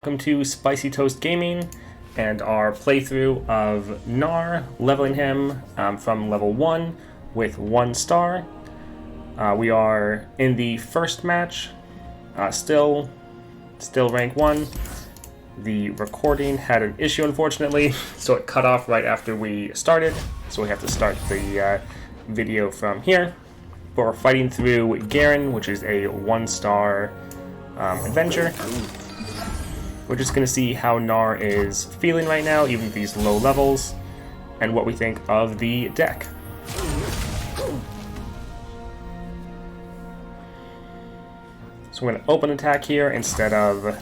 Welcome to Spicy Toast Gaming and our playthrough of Gnar, leveling him from level 1 with 1 star. We are in the first match, still rank 1. The recording had an issue unfortunately, so it cut off right after we started, so we have to start the video from here. But we're fighting through Gnar, which is a 1-star adventure. We're just going to see how Gnar is feeling right now, even at these low levels, and what we think of the deck. So we're going to open attack here instead of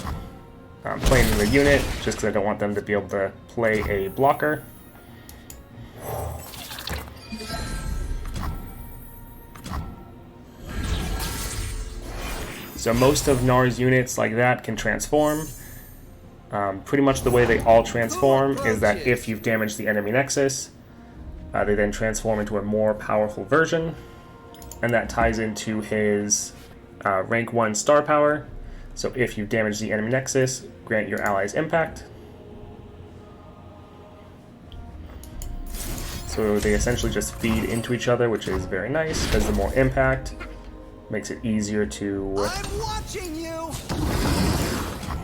playing in the unit, just because I don't want them to be able to play a blocker. So most of Gnar's units like that can transform. Pretty much the way they all transform is that if you've damaged the enemy nexus, they then transform into a more powerful version, and that ties into his rank 1 star power. So if you damage the enemy nexus, grant your allies impact. So they essentially just feed into each other, which is very nice, because the more impact makes it easier to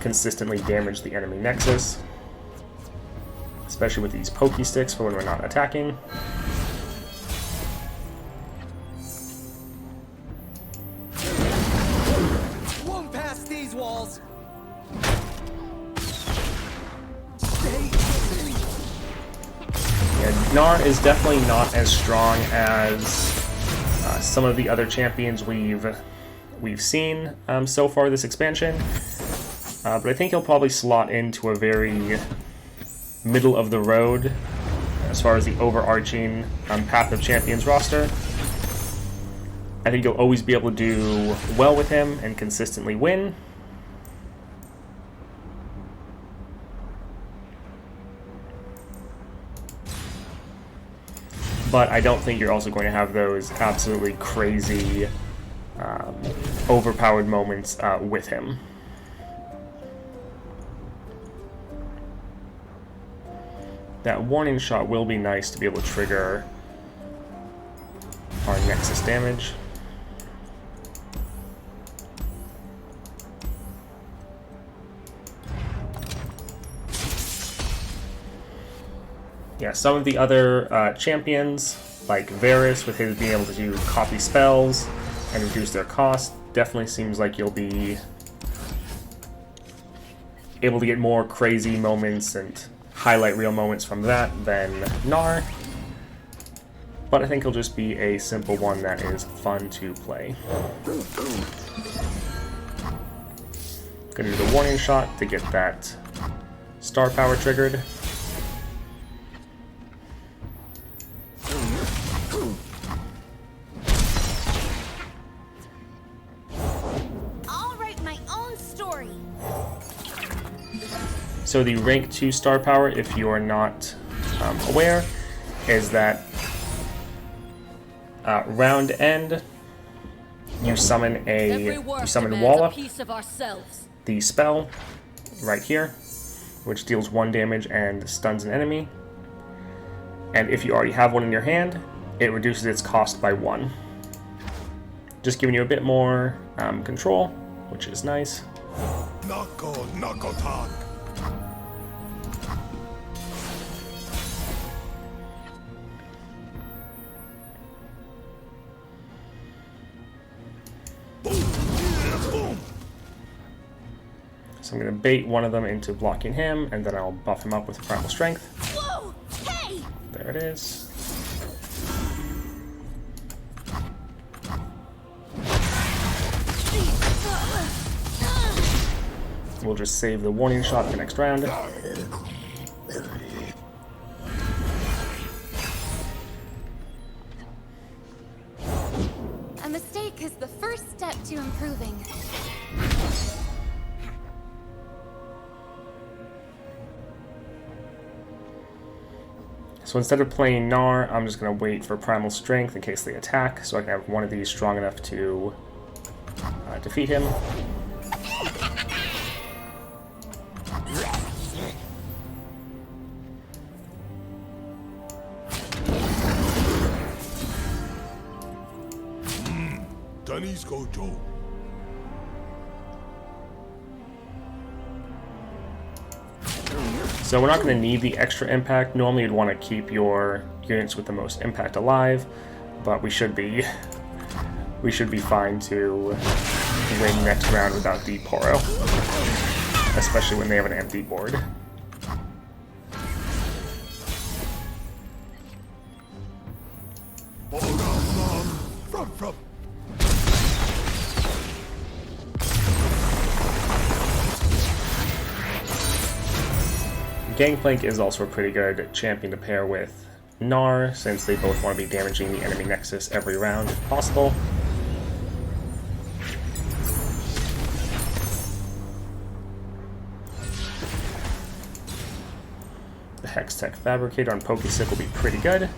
consistently damage the enemy nexus, especially with these pokey sticks for when we're not attacking. Won't pass these walls. Yeah, Gnar is definitely not as strong as some of the other champions we've seen so far this expansion. But I think he'll probably slot into a very middle of the road as far as the overarching Path of Champions roster. I think you'll always be able to do well with him and consistently win. But I don't think you're also going to have those absolutely crazy, overpowered moments with him. That warning shot will be nice to be able to trigger our Nexus damage. Yeah, some of the other champions, like Varus, with his being able to do copy spells and reduce their cost, definitely seems like you'll be able to get more crazy moments and highlight real moments from that than Gnar, but I think he'll just be a simple one that is fun to play. Gonna do the warning shot to get that star power triggered. So the rank 2 star power, if you are not aware, is that round end you summon Wallop, the spell right here, which deals 1 damage and stuns an enemy. And if you already have one in your hand, it reduces its cost by 1. Just giving you a bit more control, which is nice. So I'm going to bait one of them into blocking him, and then I'll buff him up with Primal Strength. Whoa! Hey! There it is. We'll just save the warning shot for next round. A mistake is the first step to improving. So instead of playing Gnar, I'm just going to wait for Primal Strength in case they attack, so I can have one of these strong enough to defeat him. Japanese Gojo. So we're not going to need the extra impact. Normally you'd want to keep your units with the most impact alive, but we should be fine to win next round without the Poro, especially when they have an empty board. From. Gangplank is also a pretty good champion to pair with Gnar, since they both want to be damaging the enemy nexus every round if possible. The Hextech Fabricator on Pokesick will be pretty good.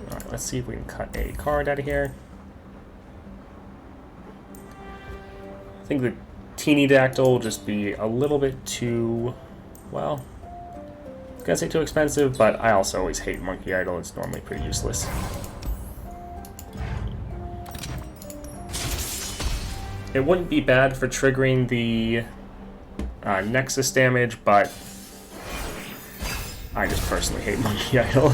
Alright, let's see if we can cut a card out of here. I think the Teeny Dactyl will just be a little bit too, well, I was gonna say too expensive, but I also always hate Monkey Idol. It's normally pretty useless. It wouldn't be bad for triggering the Nexus damage, but I just personally hate Monkey Idol.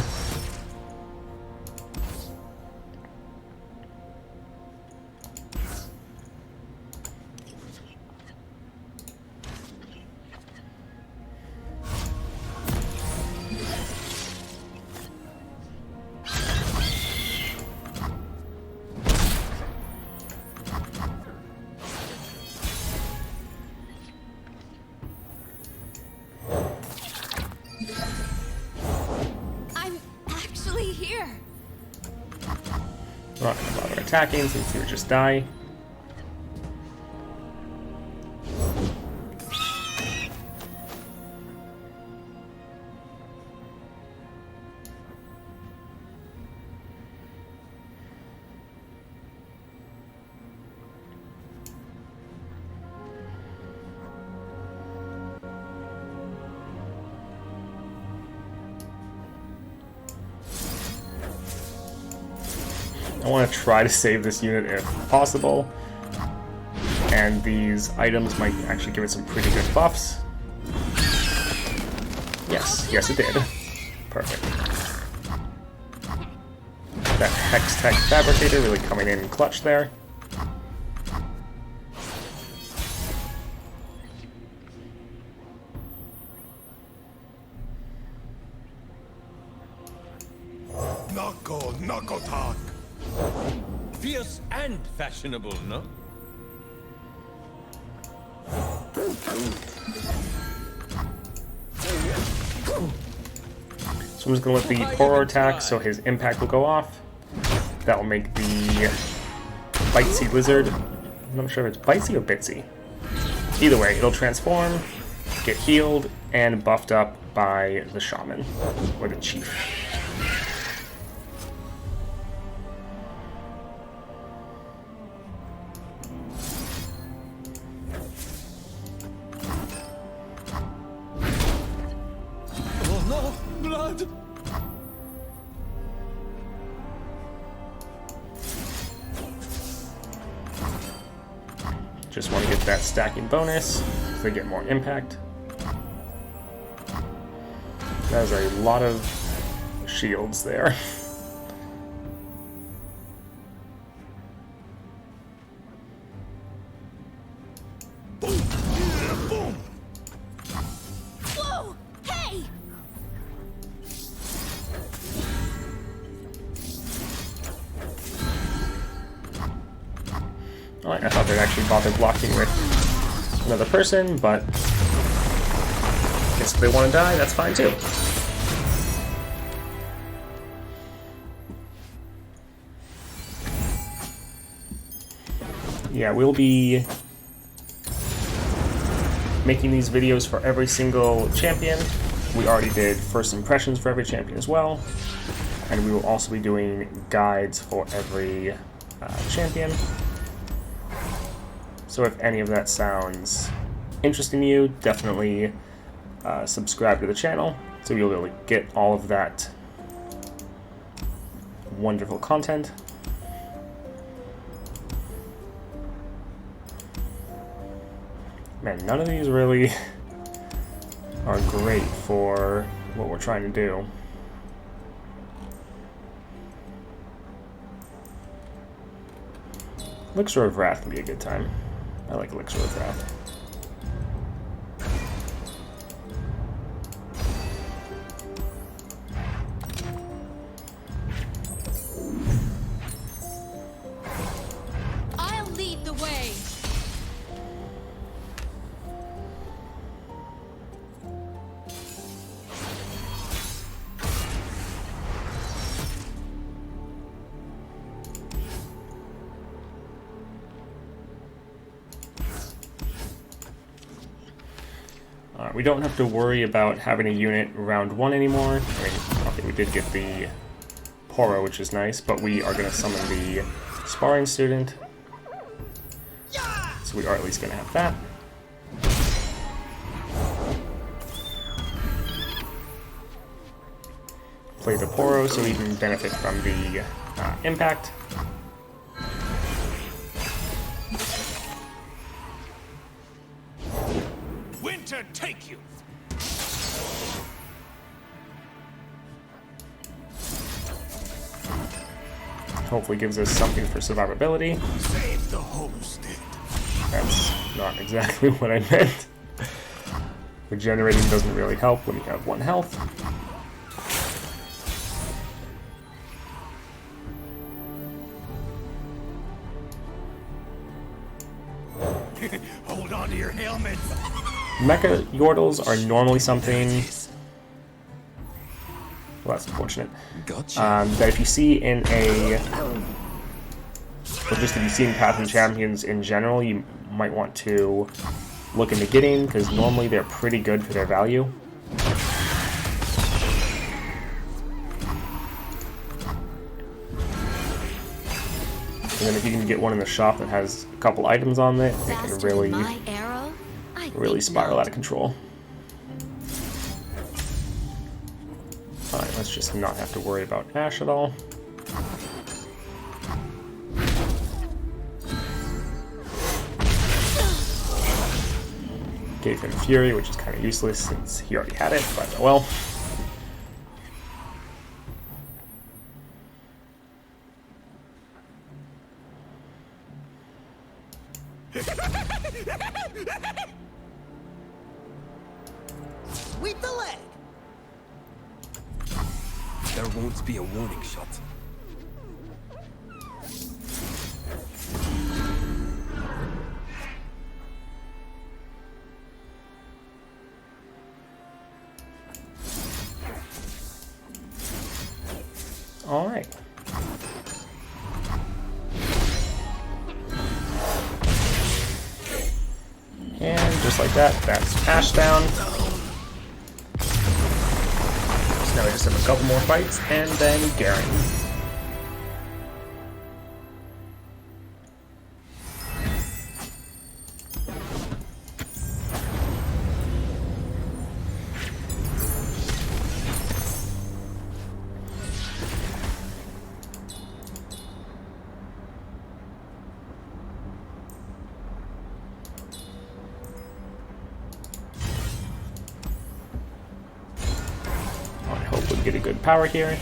I'm not gonna bother attacking since he would just die. I want to try to save this unit if possible, and these items might actually give it some pretty good buffs. Yes it did. Perfect. That Hextech Fabricator really coming in clutch there. Knuckle talk. Fierce and fashionable, no? So I'm just going to let the Poro attack so his impact will go off. That will make the Bitesy Lizard, I'm not sure if it's Bitesy or Bitsy. Either way, it'll transform, get healed, and buffed up by the Shaman, or the Chief. Oh no! Blood! Just want to get that stacking bonus so they get more impact. That is a lot of shields there. Whoa! Hey! Alright, I thought they'd actually bother blocking with another person, but I guess if they want to die, that's fine too. Yeah, we'll be making these videos for every single champion. We already did first impressions for every champion as well, and we will also be doing guides for every champion. So if any of that sounds interesting to you, definitely subscribe to the channel so you'll be able to get all of that wonderful content. Man, none of these really are great for what we're trying to do. Elixir of Wrath can be a good time. I like Elixir of Wrath. I'll lead the way. We don't have to worry about having a unit round 1 anymore. I mean, okay, we did get the Poro, which is nice, but we are going to summon the Sparring Student. So we are at least going to have that. Play the Poro so we can benefit from the impact. Winter take you! Hopefully gives us something for survivability. Save the homestead. That's not exactly what I meant. Regenerating doesn't really help when you have 1 health. Hold on to your helmets. Mecha Yordles are normally something... Well, that's unfortunate. Gotcha. That if you see in a... Or just if you see in Path of Champions in general, you might want to look into getting, because normally they're pretty good for their value. And then if you can get one in the shop that has a couple items on it, it can Faster really, than my arrow? I really think spiral not. out of control. Alright, let's just not have to worry about Ash at all. Gave him Fury, which is kind of useless since he already had it, but oh well. Sweep the leg. There won't be a warning shot. Alright. And just like that, that's Ash down. So now we just have a couple more fights, and then Garen. Get a good power here.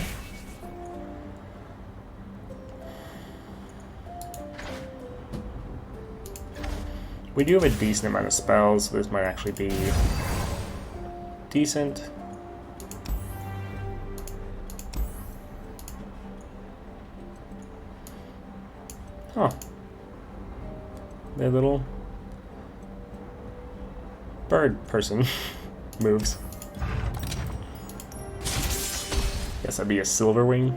We do have a decent amount of spells, so this might actually be decent. Huh. Their little bird person moves. Guess that'd be a silver wing.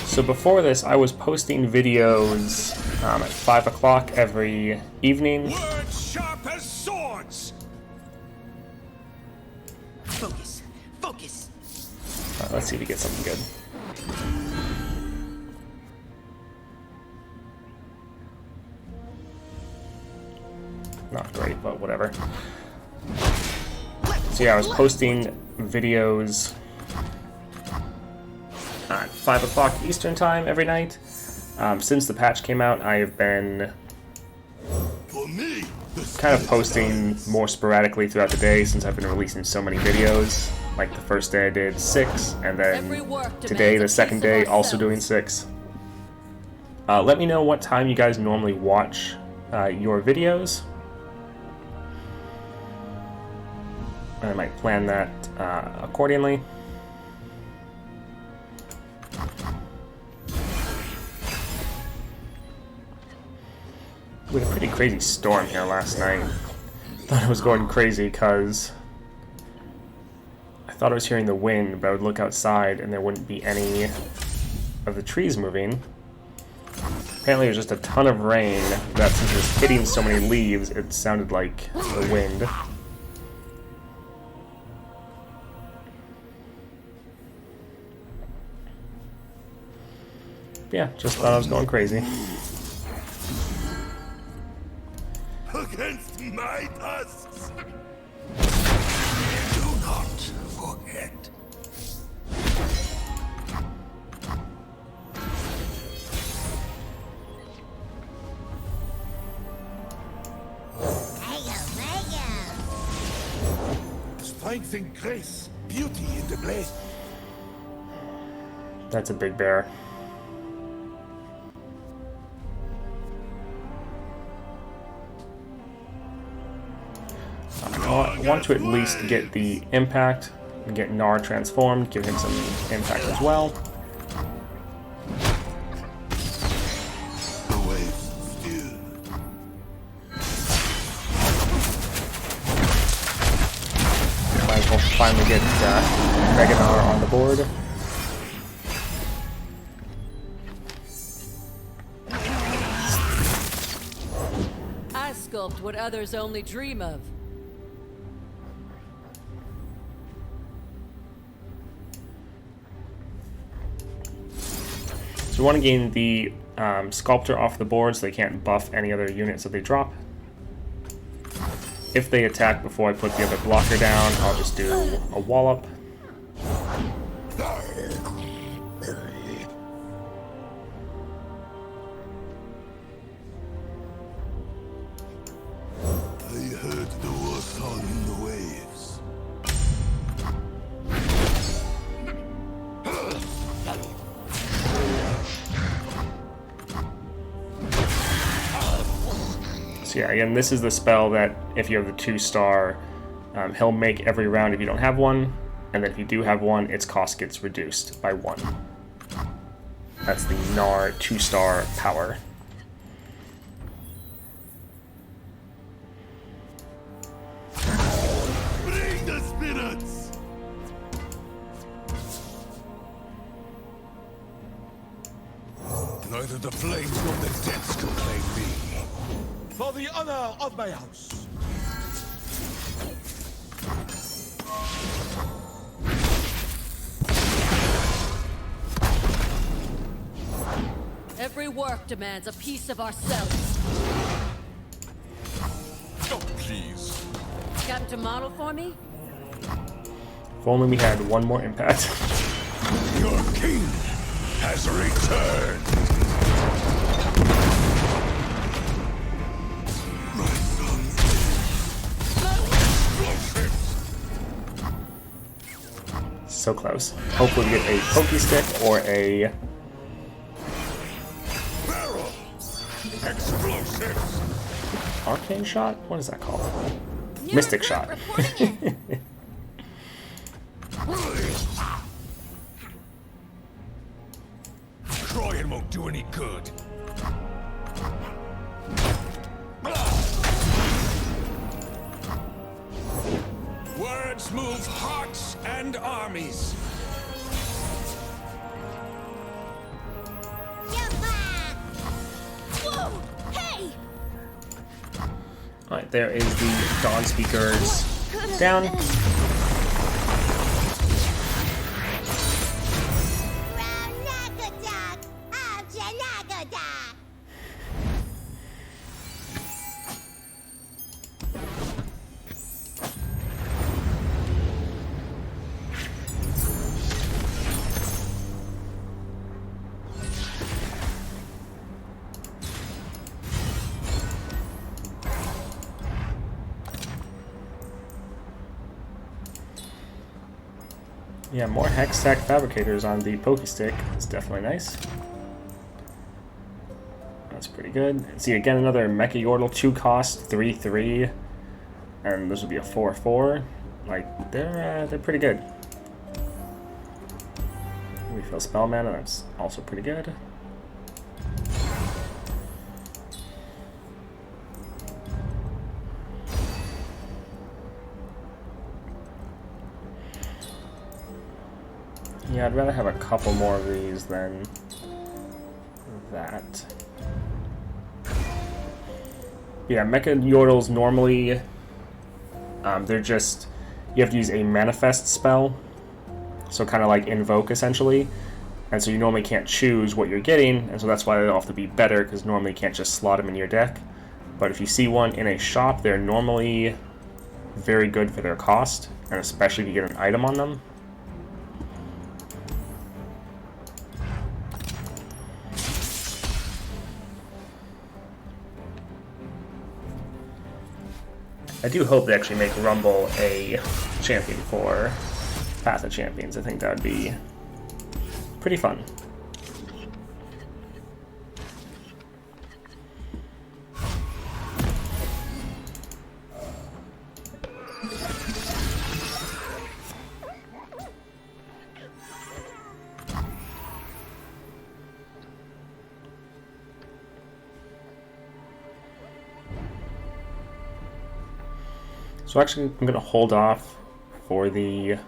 So before this, I was posting videos at 5 o'clock every evening. Words sharp as swords! Focus. Focus. Let's see if we get something good. not great, but whatever. So yeah, I was posting videos at 5 o'clock Eastern time every night. Since the patch came out, I have been For me, kind of posting more sporadically throughout the day since I've been releasing so many videos. Like the first day I did 6, and then today, the second day, also doing 6. Let me know what time you guys normally watch your videos. I might plan that accordingly. We had a pretty crazy storm here last night. Thought it was going crazy because I thought I was hearing the wind, but I would look outside and there wouldn't be any of the trees moving. Apparently there's just a ton of rain that, since it was hitting so many leaves, it sounded like the wind. Yeah, just thought I was going crazy. against my tusks. Do not forget. Strength and grace, beauty in the blade. That's a big bear. I want to at least get the impact and get Gnar transformed, give him some impact as well. The waves still. Might as well finally get Gnar on the board. I sculpt what others only dream of. So we want to gain the Sculptor off the board so they can't buff any other units that they drop. If they attack before I put the other blocker down, I'll just do a wallop. I heard the war song in the waves. So yeah, again, this is the spell that if you have the 2-star, he'll make every round if you don't have one, and then if you do have one, its cost gets reduced by 1. That's the Gnar 2-star power. Bring the spirits! Neither the flames nor the depths can claim me. For the honor of my house. Every work demands a piece of ourselves. Oh, please. Got to model for me? If only we had one more impact. Your king has returned. My son explosives. So close. Hopefully we get a Pokey Stick or a Barrel. Explosives. Arcane Shot? What is that called? New Mystic recruit Shot. reporting in. Croyan won't do any good. Words move hearts and armies. Whoa! Hey! Alright, there is the Dawn Speakers down. Yeah, more Hex Tech Fabricators on the Pokestick is definitely nice. That's pretty good. See, again, another Mecha Yordle, 2 cost, 3/3, and this would be a 4/4. Like, they're pretty good. Refill spell mana, that's also pretty good. Yeah, I'd rather have a couple more of these than that. Yeah, Mecha Yordles normally, they're just, you have to use a manifest spell, so kind of like invoke essentially, and so you normally can't choose what you're getting, and so that's why they have to be better, because normally you can't just slot them in your deck. But if you see one in a shop, they're normally very good for their cost, and especially if you get an item on them. I do hope they actually make Rumble a champion for Path of Champions. I think that would be pretty fun. So actually, I'm going to hold off for the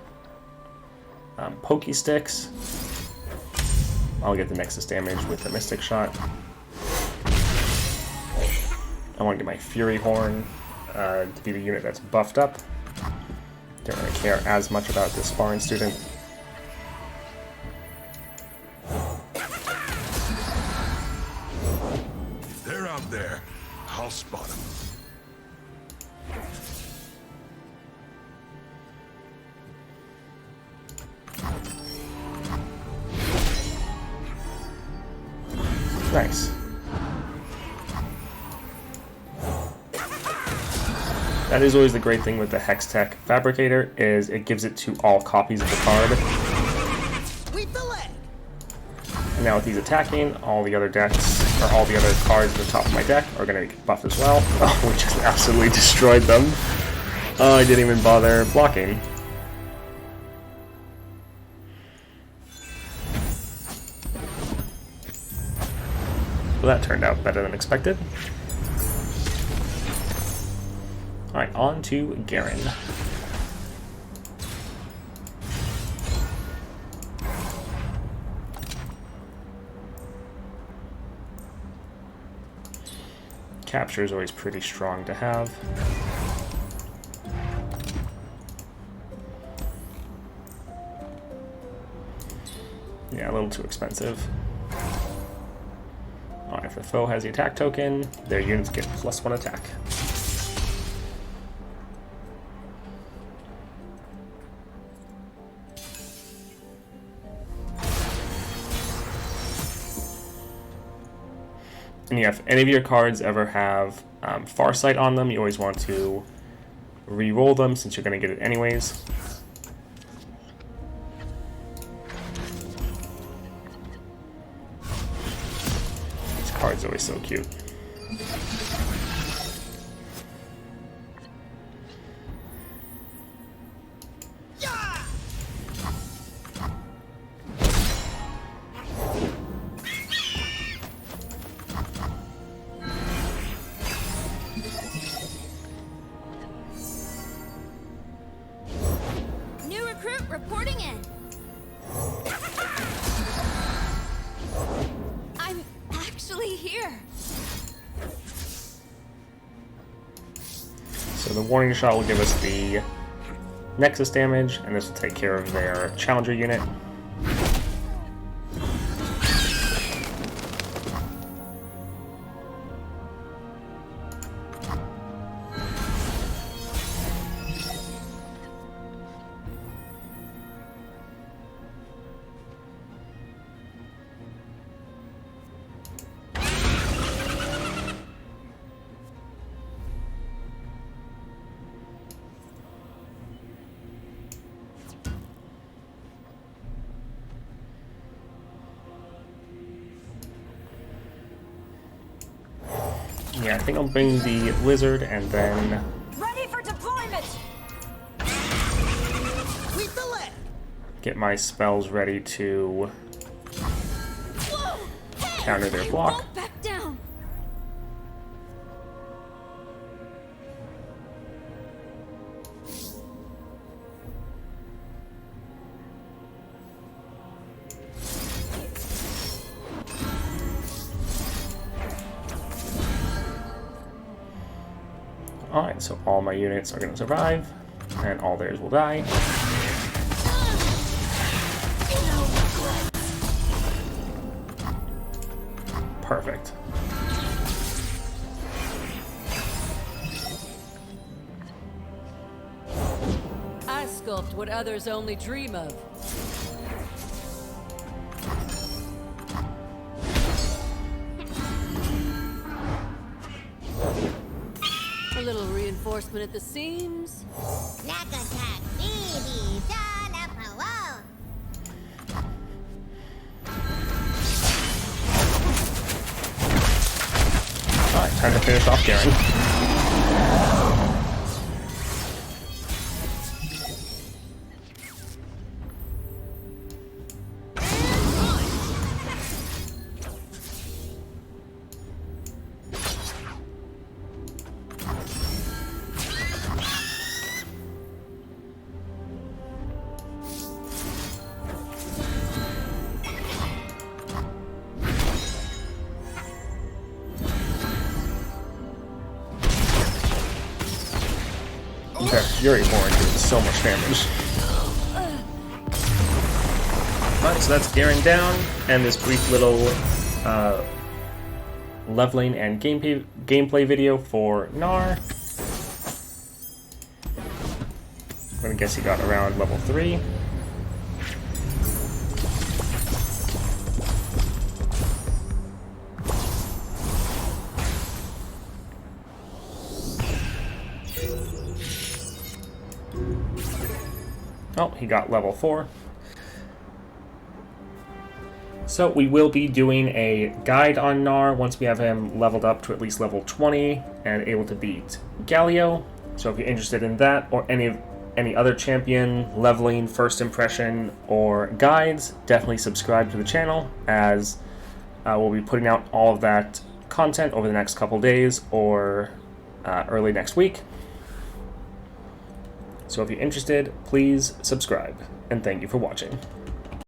Pokey Sticks. I'll get the Nexus damage with the Mystic Shot. I want to get my Fury Horn to be the unit that's buffed up. Don't really care as much about this sparring student. If they're out there, I'll spot them. Nice. That is always the great thing with the Hex Tech Fabricator, is it gives it to all copies of the card. And now with these attacking, all the other decks, or all the other cards at the top of my deck are going to get buffed as well. Oh, we just absolutely destroyed them. Oh, I didn't even bother blocking. Well, that turned out better than expected. Alright, on to Garen. Capture is always pretty strong to have. Yeah, a little too expensive. Alright, if the foe has the attack token, their units get +1 attack. And yeah, if any of your cards ever have Farsight on them, you always want to re-roll them since you're going to get it anyways. This card's always so cute. Reporting in. I'm actually here. So the warning shot will give us the Nexus damage, and this will take care of their Challenger unit. Yeah, I think I'll bring the lizard and then Ready for deployment! Lead the left. get my spells ready to Whoa! Hey! counter their I block. won't back down. Alright, so all my units are going to survive, and all theirs will die. Perfect. I sculpt what others only dream of. A little reinforcement at the seams. Alright, time to finish off Garen. That Fury Horn did so much damage. Alright, so that's Garen down, and this brief little leveling and gameplay video for Gnar. I'm gonna guess he got around level 3. Oh, he got level 4. So we will be doing a guide on Gnar once we have him leveled up to at least level 20 and able to beat Galio. So if you're interested in that or any other champion leveling, first impression, or guides, definitely subscribe to the channel, as we'll be putting out all of that content over the next couple days or early next week. So if you're interested, please subscribe, and thank you for watching.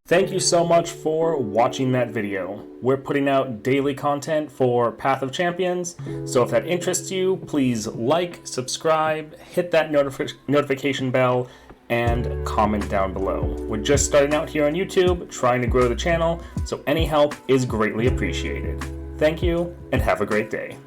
Thank you so much for watching that video. We're putting out daily content for Path of Champions, so if that interests you, please like, subscribe, hit that notification bell, and comment down below. We're just starting out here on YouTube, trying to grow the channel, so any help is greatly appreciated. Thank you, and have a great day.